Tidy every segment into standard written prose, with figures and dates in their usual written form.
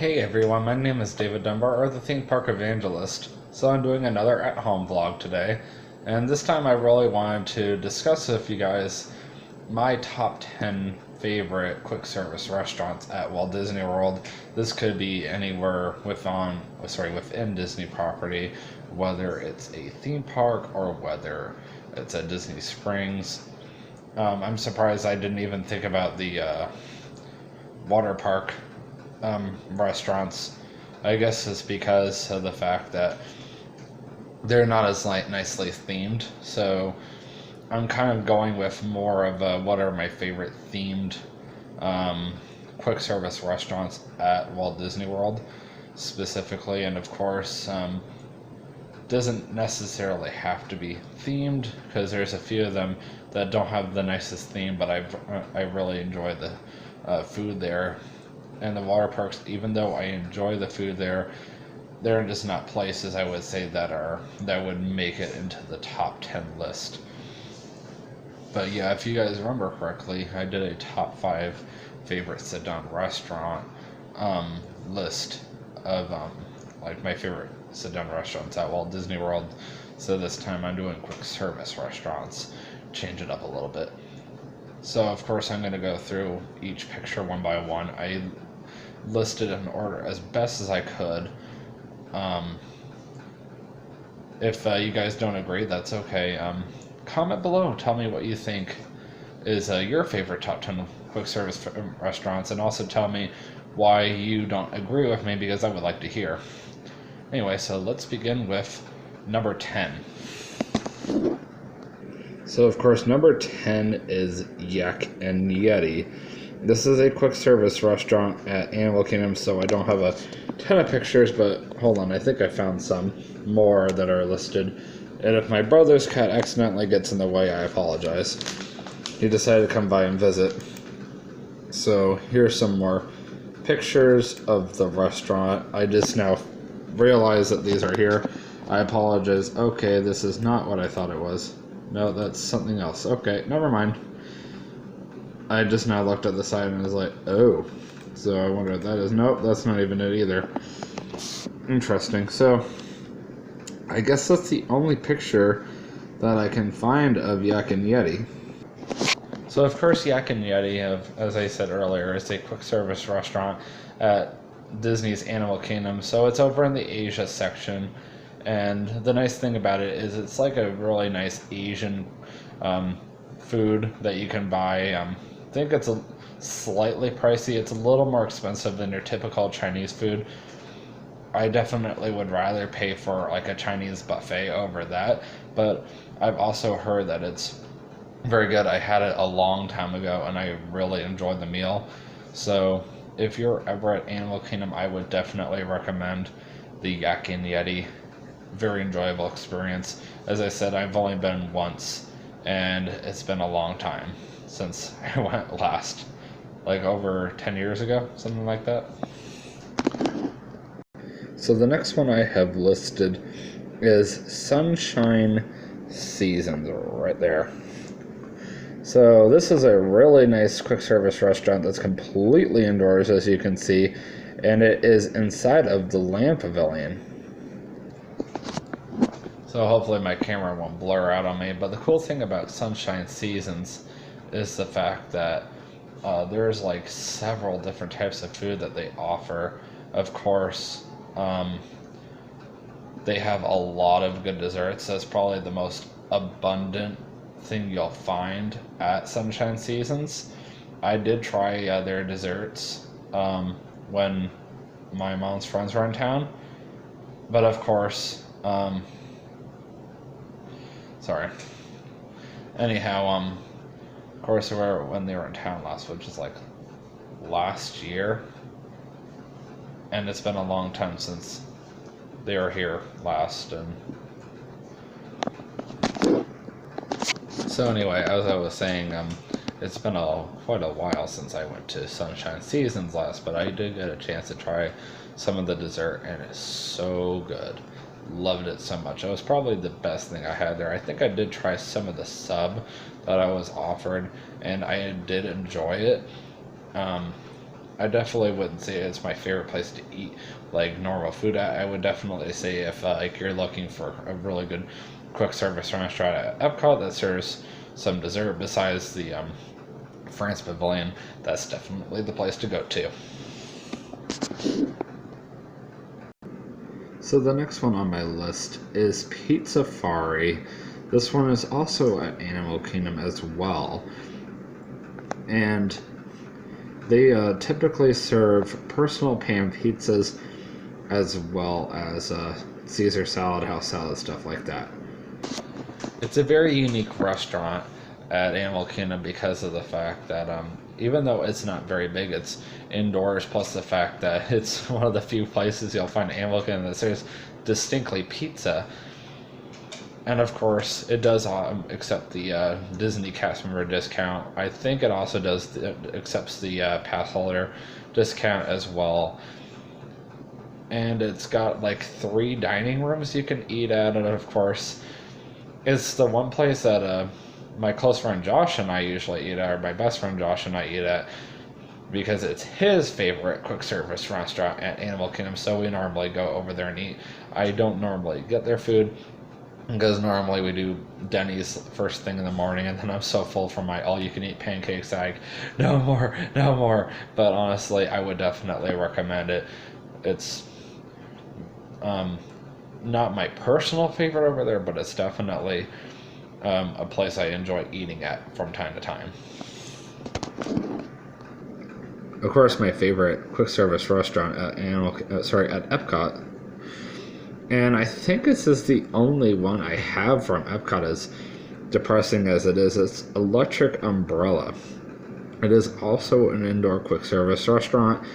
Hey everyone, my name is David Dunbar, or the Theme Park Evangelist. So I'm doing another at-home vlog today, and this time I really wanted to discuss with you guys my top 10 favorite quick service restaurants at Walt Disney World. This could be anywhere within Disney property, whether it's a theme park or whether it's at Disney Springs. I'm surprised I didn't even think about the water park restaurants. I guess it's because of the fact that they're not as nicely themed. So I'm kind of going with more of what are my favorite themed quick service restaurants at Walt Disney World specifically. And of course, doesn't necessarily have to be themed, because there's a few of them that don't have the nicest theme, but I really enjoy the food there. And the water parks, even though I enjoy the food there, they're just not places I would say that would make it into the top 10 list. But yeah, if you guys remember correctly, I did a top 5 favorite sit-down restaurant list of like my favorite sit-down restaurants at Walt Disney World. So this time I'm doing quick service restaurants, change it up a little bit. So of course I'm going to go through each picture one by one. I listed in order as best as I could. If you guys don't agree, that's okay. Comment below, tell me what you think is your favorite top 10 quick service restaurants, and also tell me why you don't agree with me, because I would like to hear. Anyway, so let's begin with number 10. So of course number 10 is Yak and Yeti. This is a quick service restaurant at Animal Kingdom, so I don't have a ton of pictures, but hold on, I think I found some more that are listed. And if my brother's cat accidentally gets in the way, I apologize. He decided to come by and visit. So here's some more pictures of the restaurant. I just now realized that these are here. I apologize. Okay, this is not what I thought it was. No, that's something else. Okay, never mind. I just now looked at the side and was like, oh. So I wonder what that is. Nope, that's not even it either. Interesting. So I guess that's the only picture that I can find of Yak and Yeti. So of course Yak and Yeti, as I said earlier, is a quick service restaurant at Disney's Animal Kingdom. So it's over in the Asia section. And the nice thing about it is it's like a really nice Asian food that you can buy. I think it's slightly pricey. It's a little more expensive than your typical Chinese food. I definitely would rather pay for like a Chinese buffet over that, but I've also heard that it's very good. I had it a long time ago and I really enjoyed the meal. So if you're ever at Animal Kingdom, I would definitely recommend the Yak and Yeti. Very enjoyable experience. As I said, I've only been once, and it's been a long time since I went last, like over 10 years ago, something like that. So the next one I have listed is Sunshine Seasons, right there. So this is a really nice quick service restaurant that's completely indoors, as you can see, and it is inside of the Land Pavilion. So hopefully my camera won't blur out on me, but the cool thing about Sunshine Seasons is the fact that there's like several different types of food that they offer. Of course, they have a lot of good desserts. That's probably the most abundant thing you'll find at Sunshine Seasons. I did try their desserts when my mom's friends were in town, but of course, sorry. Anyhow, of course, when they were in town last, which is like last year, and it's been a long time since they were here last. And so anyway, as I was saying, it's been quite a while since I went to Sunshine Seasons last, but I did get a chance to try some of the dessert, and it's so good. Loved it so much. It was probably the best thing I had there. I think I did try some of the sub that I was offered, and I did enjoy it. I definitely wouldn't say it's my favorite place to eat like normal food at. I would definitely say if like you're looking for a really good quick service restaurant at Epcot that serves some dessert besides the France Pavilion, that's definitely the place to go to. So the next one on my list is Pizzafari. This one is also at Animal Kingdom as well. And they typically serve personal pan pizzas as well as Caesar salad, house salad, stuff like that. It's a very unique restaurant at Animal Kingdom because of the fact that even though it's not very big, it's indoors, plus the fact that it's one of the few places you'll find Animal Kingdom that serves distinctly pizza. And of course, it does accept the Disney cast member discount. I think it also accepts the pass holder discount as well. And it's got like 3 dining rooms you can eat at, and of course, it's the one place that my close friend Josh and I usually eat at, or my best friend Josh and I eat at, because it's his favorite quick service restaurant at Animal Kingdom, so we normally go over there and eat. I don't normally get their food, because normally we do Denny's first thing in the morning, and then I'm so full from my all-you-can-eat pancakes, like, no more, no more. But honestly, I would definitely recommend it. It's not my personal favorite over there, but it's definitely a place I enjoy eating at from time to time. Of course, my favorite quick service restaurant at at Epcot, and I think this is the only one I have from Epcot, as depressing as it is. It's Electric Umbrella. It is also an indoor quick service restaurant,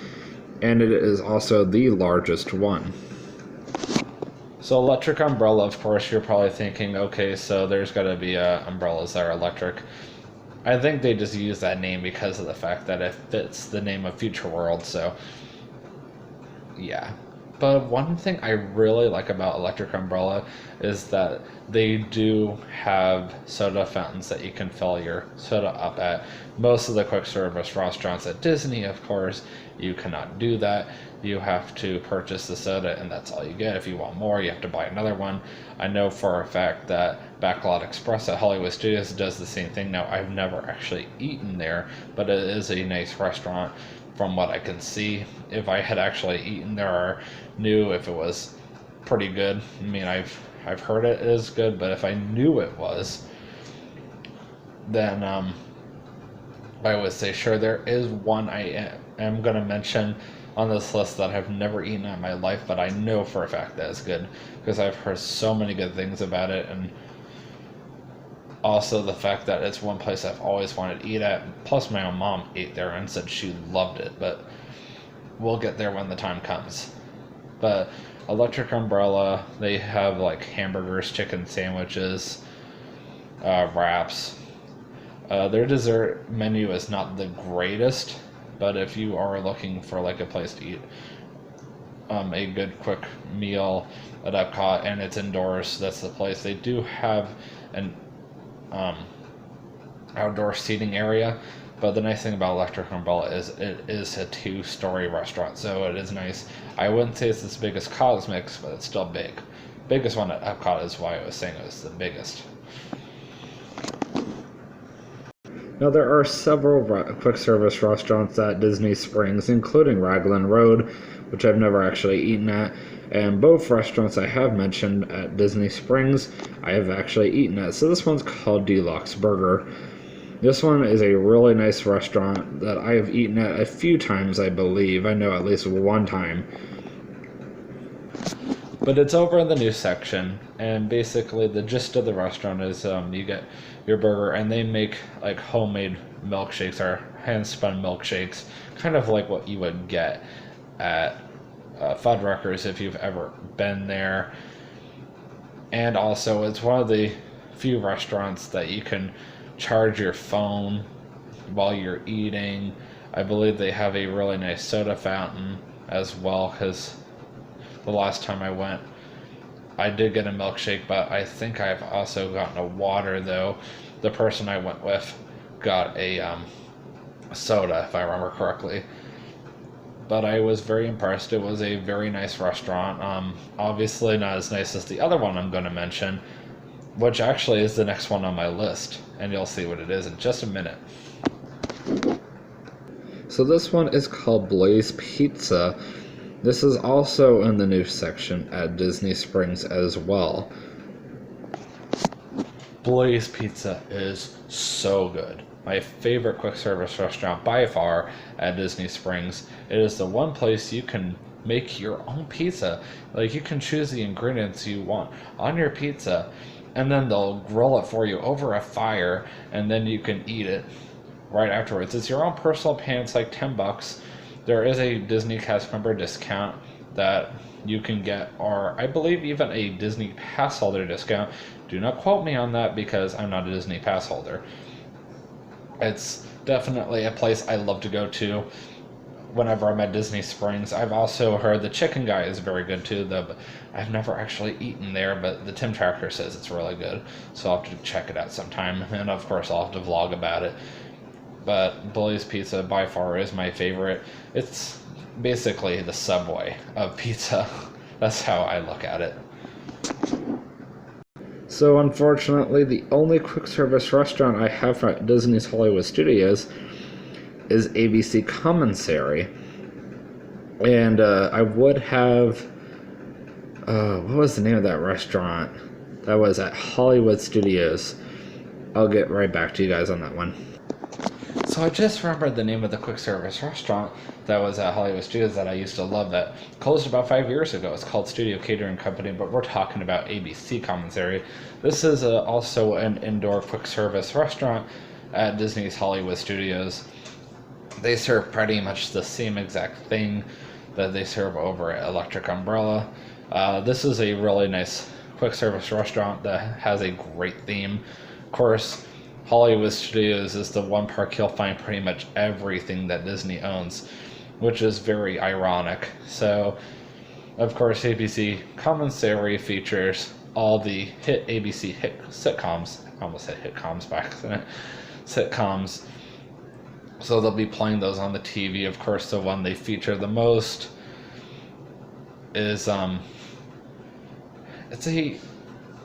and it is also the largest one. So Electric Umbrella, of course, you're probably thinking, okay, so there's got to be umbrellas that are electric. I think they just use that name because of the fact that it fits the name of Future World, so yeah. But one thing I really like about Electric Umbrella is that they do have soda fountains that you can fill your soda up at. Most of the quick service restaurants at Disney, of course, you cannot do that. You have to purchase the soda, and that's all you get. If you want more, you have to buy another one. I know for a fact that Backlot Express at Hollywood Studios does the same thing. Now, I've never actually eaten there, but it is a nice restaurant from what I can see. If I had actually eaten there or knew if it was pretty good, I mean, I've heard it is good, but if I knew it was, then I would say sure. There is one I am going to mention on this list that I've never eaten in my life, but I know for a fact that it's good because I've heard so many good things about it, and also the fact that it's one place I've always wanted to eat at. Plus, my own mom ate there and said she loved it, but we'll get there when the time comes. But Electric Umbrella, they have like hamburgers, chicken sandwiches, wraps. Their dessert menu is not the greatest, but if you are looking for like a place to eat a good quick meal at Epcot and it's indoors, that's the place. They do have an outdoor seating area, but the nice thing about Electric Umbrella is it is a 2-story restaurant, so it is nice. I wouldn't say it's as big as Cosmic's, but it's still big. Biggest one at Epcot is why I was saying it was the biggest. Now, there are several quick service restaurants at Disney Springs, including Raglan Road, which I've never actually eaten at, and both restaurants I have mentioned at Disney Springs, I have actually eaten at. So this one's called Deluxe Burger. This one is a really nice restaurant that I have eaten at a few times, I believe. I know at least one time. But it's over in the new section, and basically the gist of the restaurant is you get your burger, and they make like homemade milkshakes or hand-spun milkshakes, kind of like what you would get at Fuddruckers if you've ever been there. And also, it's one of the few restaurants that you can charge your phone while you're eating. I believe they have a really nice soda fountain as well, because the last time I went, I did get a milkshake, but I think I've also gotten a water, though. The person I went with got a soda, if I remember correctly. but I was very impressed. It was a very nice restaurant. Obviously not as nice as the other one I'm going to mention, which actually is the next one on my list, and you'll see what it is in just a minute. So this one is called Blaze Pizza. This is also in the new section at Disney Springs as well. Blaze Pizza is so good. My favorite quick service restaurant by far at Disney Springs. It is the one place you can make your own pizza. Like, you can choose the ingredients you want on your pizza, and then they'll grill it for you over a fire, and then you can eat it right afterwards. It's your own personal pan. It's like $10. There is a Disney cast member discount that you can get, or I believe even a Disney pass holder discount. Do not quote me on that because I'm not a Disney pass holder. It's definitely a place I love to go to whenever I'm at Disney Springs. I've also heard the chicken guy is very good too, though I've never actually eaten there, but the Tim Tracker says it's really good, so I'll have to check it out sometime, and of course I'll have to vlog about it. But Blaze Pizza by far is my favorite. It's basically the Subway of pizza. That's how I look at it. So unfortunately, the only quick service restaurant I have from Disney's Hollywood Studios is ABC Commissary. And I would have... what was the name of that restaurant? That was at Hollywood Studios. I'll get right back to you guys on that one. So I just remembered the name of the quick service restaurant that was at Hollywood Studios that I used to love that closed about 5 years ago. It's called Studio Catering Company, but we're talking about ABC Commissary. This is also an indoor quick service restaurant at Disney's Hollywood Studios. They serve pretty much the same exact thing that they serve over at Electric Umbrella. This is a really nice quick service restaurant that has a great theme. Of course, Hollywood Studios is the one park you'll find pretty much everything that Disney owns, which is very ironic. So, of course, ABC Commissary features all the hit ABC hit sitcoms. I almost said hitcoms by accident. Sitcoms. So they'll be playing those on the TV. Of course, the one they feature the most is it's a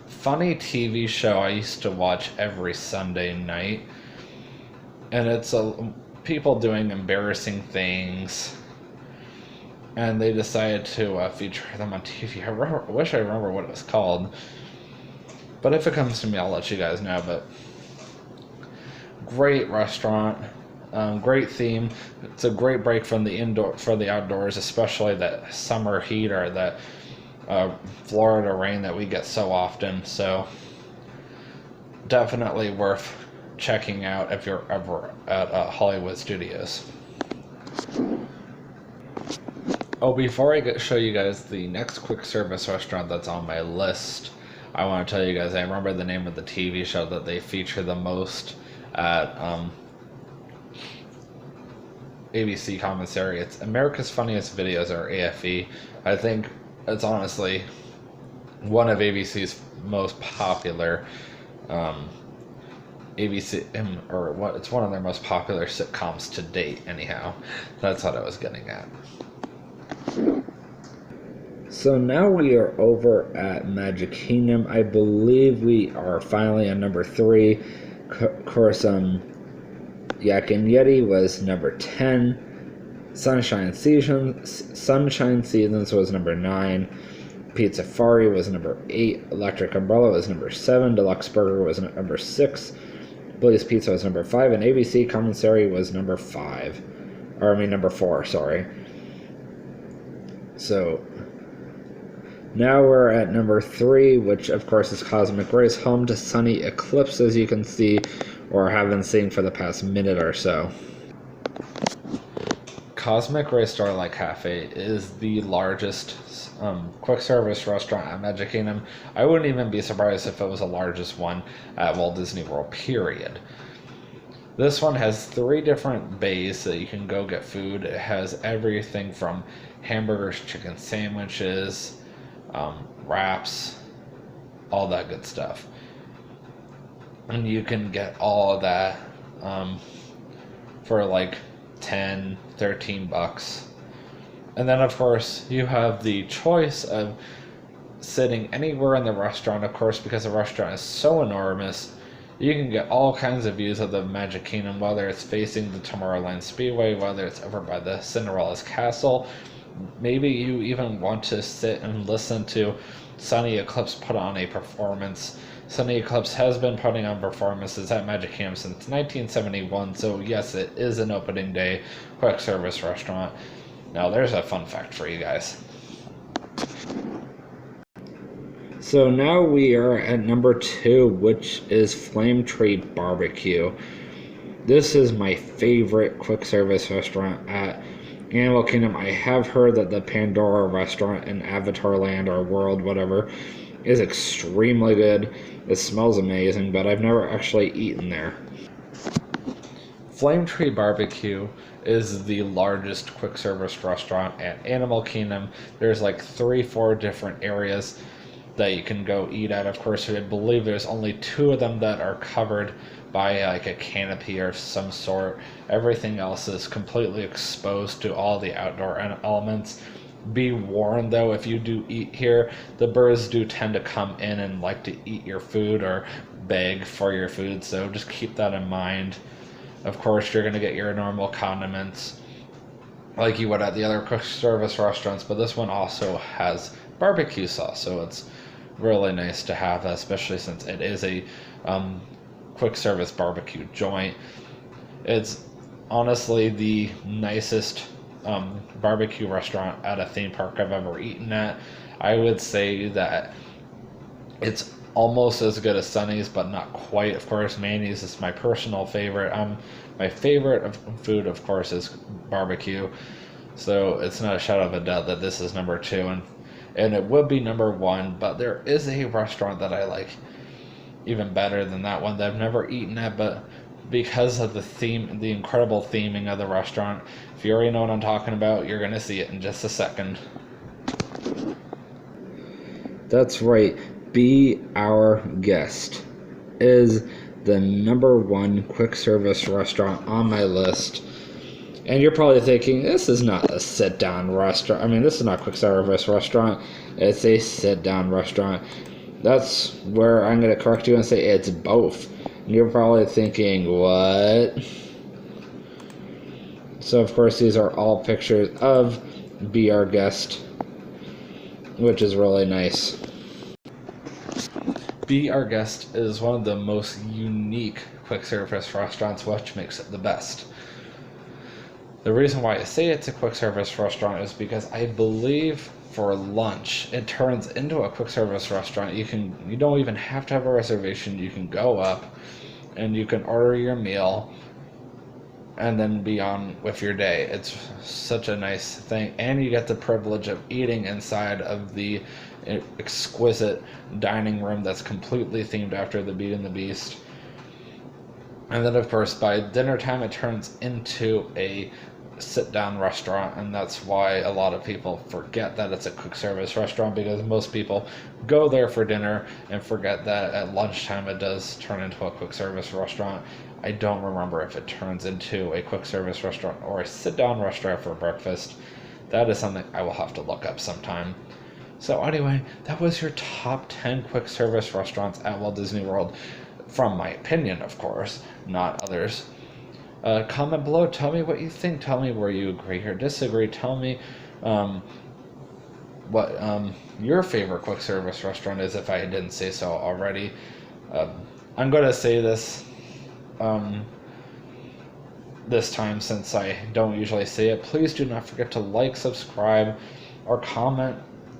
funny TV show I used to watch every Sunday night, and it's people doing embarrassing things, and they decided to feature them on TV. I wish I remember what it was called, but if it comes to me, I'll let you guys know. But great restaurant, great theme. It's a great break from the outdoors, especially that summer heat or that Florida rain that we get so often. So definitely worth checking out if you're ever at Hollywood Studios. Oh, before I show you guys the next quick service restaurant that's on my list, I want to tell you guys I remember the name of the TV show that they feature the most at ABC Commissary. It's America's Funniest Videos, or AFE. I think it's honestly one of ABC's most popular it's one of their most popular sitcoms to date, anyhow. That's what I was getting at. So now we are over at Magic Kingdom. I believe we are finally on number 3. Of course, Yak and Yeti was number 10. Sunshine Seasons was number 9. Pizza Safari was number 8. Electric Umbrella was number 7. Deluxe Burger was number 6. Blaze Pizza was number 5. And ABC Commissary was number 4, sorry. So now we're at number 3, which of course is Cosmic Race, home to Sunny Eclipse, as you can see, or have been seeing for the past minute or so. Cosmic Race Starlight Cafe is the largest quick service restaurant at Magic Kingdom. I wouldn't even be surprised if it was the largest one at Walt Disney World, period. This one has 3 different bays that you can go get food. It has everything from hamburgers, chicken sandwiches, wraps, all that good stuff. And you can get all of that for like $10, $13. And then, of course, you have the choice of sitting anywhere in the restaurant, of course, because the restaurant is so enormous. You can get all kinds of views of the Magic Kingdom, whether it's facing the Tomorrowland Speedway, whether it's over by the Cinderella's Castle. Maybe you even want to sit and listen to Sunny Eclipse put on a performance. Sunny Eclipse has been putting on performances at Magic Kingdom since 1971, so yes, it is an opening day quick service restaurant. Now, there's a fun fact for you guys. So now we are at number 2, which is Flame Tree Barbecue. This is my favorite quick service restaurant at Animal Kingdom. I have heard that the Pandora restaurant in Avatar Land or World, whatever, is extremely good. It smells amazing, but I've never actually eaten there. Flame Tree Barbecue is the largest quick service restaurant at Animal Kingdom. There's like 3-4 different areas that you can go eat at. Of course, I believe there's only 2 of them that are covered by like a canopy or some sort. Everything else is completely exposed to all the outdoor elements. Be warned though, if you do eat here, the birds do tend to come in and like to eat your food or beg for your food, so just keep that in mind. Of course, you're going to get your normal condiments like you would at the other quick service restaurants, but this one also has barbecue sauce, so it's really nice to have that, especially since it is a quick service barbecue joint. It's honestly the nicest barbecue restaurant at a theme park I've ever eaten at. I would say that it's almost as good as Sunny's, but not quite. Of course, Manny's is my personal favorite. My favorite of food, of course, is barbecue. So it's not a shadow of a doubt that this is number 2, and it would be number 1. But there is a restaurant that I like even better than that one that I've never eaten at, but because of the theme, the incredible theming of the restaurant, if you already know what I'm talking about, you're gonna see it in just a second. That's right. Be Our Guest is the number 1 quick service restaurant on my list. And you're probably thinking, this is not a sit-down restaurant. I mean, this is not a quick service restaurant. It's a sit-down restaurant. That's where I'm going to correct you and say it's both. And you're probably thinking, what? So, of course, these are all pictures of Be Our Guest, which is really nice. Be Our Guest is one of the most unique quick service restaurants, which makes it the best. The reason why I say it's a quick service restaurant is because I believe for lunch it turns into a quick service restaurant. You don't even have to have a reservation. You can go up and you can order your meal and then be on with your day. It's such a nice thing, and you get the privilege of eating inside of the exquisite dining room that's completely themed after the Beauty and the Beast. And then, of course, by dinner time it turns into a sit-down restaurant, and that's why a lot of people forget that it's a quick service restaurant, because most people go there for dinner and forget that at lunchtime it does turn into a quick service restaurant. I don't remember if it turns into a quick service restaurant or a sit-down restaurant for breakfast. That is something I will have to look up sometime. So anyway, that was your top 10 quick service restaurants at Walt Disney World, from my opinion, of course, not others. Comment below, tell me what you think, tell me where you agree or disagree, tell me what your favorite quick service restaurant is if I didn't say so already. I'm going to say this this time, since I don't usually say it. Please do not forget to like, subscribe, or comment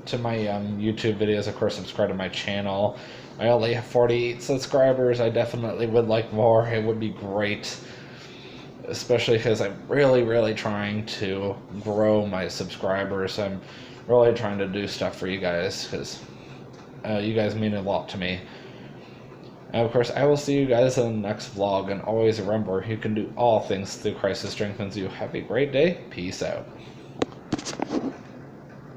to my YouTube videos. Of course, subscribe to my channel. I only have 48 subscribers. I definitely would like more. It would be great, especially because I'm really trying to grow my subscribers. I'm really trying to do stuff for you guys, because you guys mean a lot to me. And of course, I will see you guys in the next vlog, and always remember, you can do all things through Christ who strengthens you. Have a great day. Peace out.